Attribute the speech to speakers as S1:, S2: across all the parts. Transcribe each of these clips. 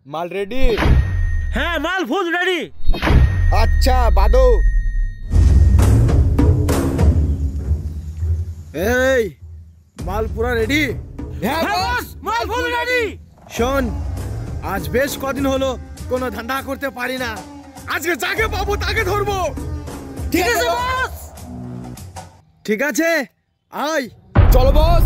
S1: মাল রেডি?
S2: হ্যাঁ মাল ফুল রেডি।
S1: আচ্ছা বাদো। এই মাল পুরা রেডি?
S2: হ্যাঁ বস মাল ফুল রেডি।
S1: শোন, আজ বেশ কদিন হলো কোনো ধান্দা করতে পারি না। আজকে যাকে পাবো তাকে ধরবো।
S2: ঠিক আছে বস।
S1: ঠিক আছে, আয় চলো বস।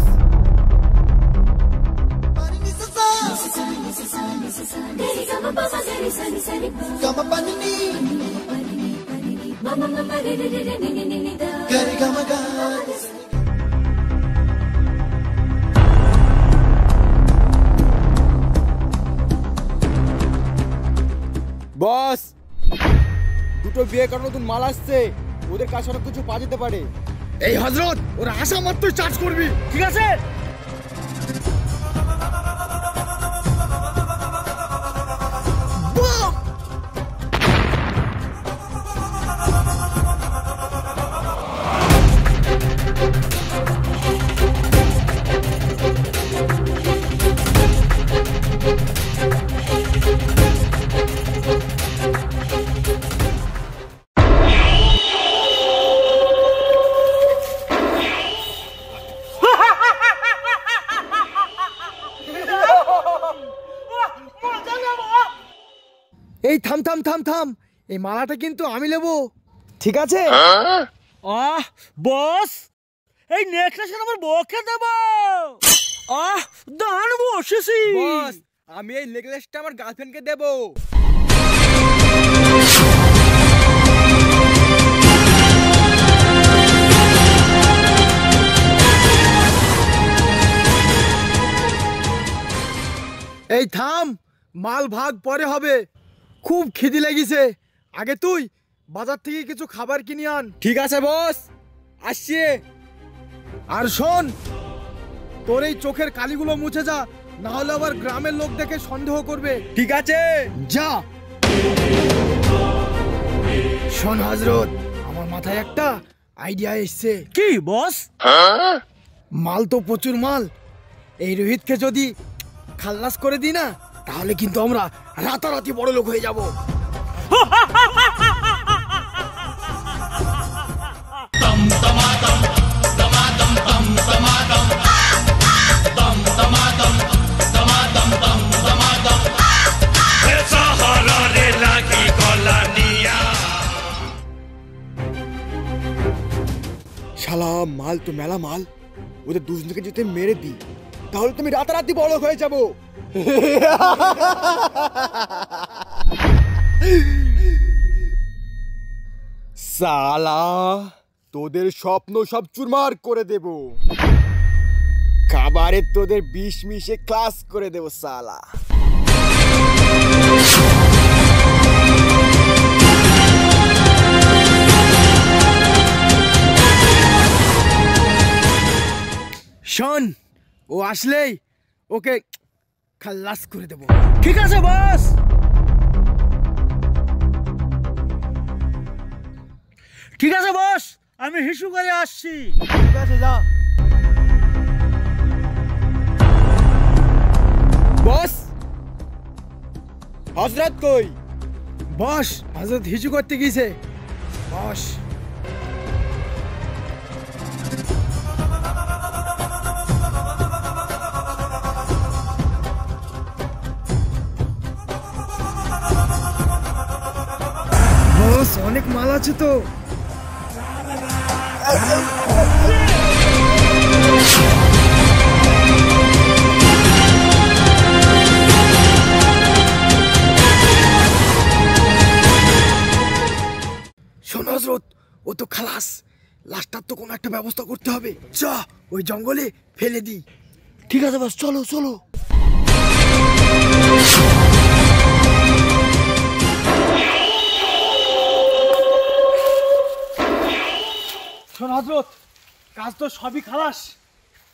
S1: বস, দুটো বিয়ে করার নতুন মাল আসছে, ওদের কাছে অনেক কিছু পাওয়া যেতে পারে। এই হযরত, ওরা আসা মাত্রই চার্জ করবি।
S2: ঠিক আছে।
S1: এই থাম থাম থাম থাম, এই মালাটা কিন্তু আমি নেব, ঠিক আছে?
S2: বস, এই নেকলেসটা আমার বউকে দেব। দান বসেছি।
S1: বস, আমি এই নেকলেসটা আমার গার্লফ্রেন্ডকে দেব। এই থাম, মাল ভাগ পরে হবে। খুব খিদে লেগেছে, আগে তুই বাজার থেকে কিছু খাবার কিনে আন। ঠিক আছে বস, আসছি। আর শোন, তোর এই চোখের কালিগুলো মুছে যা, না হলে আবার গ্রামের লোক দেখে সন্দেহ করবে। ঠিক আছে, যা। শোন হযরত, আমার মাথায় একটা আইডিয়া এসছে।
S2: কি বস?
S1: মাল তো প্রচুর মাল, এই রোহিতকে যদি খালাস করে দিই না, তাহলে কিন্তু আমরা রাতারাতি বড় লোক হয়ে যাব। শালা মাল তো মেলা মাল, ওদের দুজনকে যদি মেরে দিই তাহলে তুমি রাতারাতি বড় হয়ে যাবো। সালা, তোদের স্বপ্ন সব চুরমার করে দেব, খাবারে তোদের বিষ মিশে ক্লাস করে দেব সালা। শোন, ও আসলেই ওকে খালাস করে দেব।
S2: ঠিক আছে বস। ঠিক আছে বস, আমি হিসু করে আসছি।
S1: ঠিক আছে, যা। বস, হযরত কই? বস, হযরত হিসু করতে গিয়েছে। বস, বস অনেক মাল আছে তো। শোন হযরত, ও তো খালাস, লাস্টার তো কোনো একটা ব্যবস্থা করতে হবে। চা, ওই জঙ্গলে ফেলে দিই।
S2: ঠিক আছে বস, চলো চলো।
S1: শোন হযরত, কাজ তো সবই খালাস,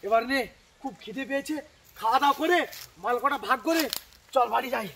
S1: এবার নে, খুব খিদে পেয়েছে, খাওয়া দাওয়া করে মাল কটা ভাগ করে চল বাড়ি যাই।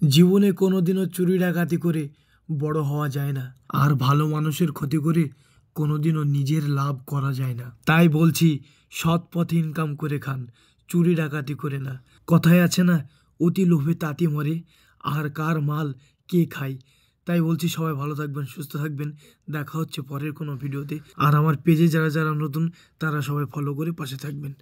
S1: জীবনে কোনোদিনও চুরি ডাকাতি করে বড় হওয়া যায় না, আর ভালো মানুষের ক্ষতি করে কোনোদিনও নিজের লাভ করা যায় না। তাই বলছি, সৎ পথে ইনকাম করে খান, চুরি ডাকাতি করে না। কথায় আছে না, অতি লোভে তাঁতি মরে, আর কার মাল কে খায়। তাই বলছি, সবাই ভালো থাকবেন, সুস্থ থাকবেন। দেখা হচ্ছে পরের কোনো ভিডিওতে। আর আমার পেজে যারা যারা নতুন, তারা সবাই ফলো করে পাশে থাকবেন।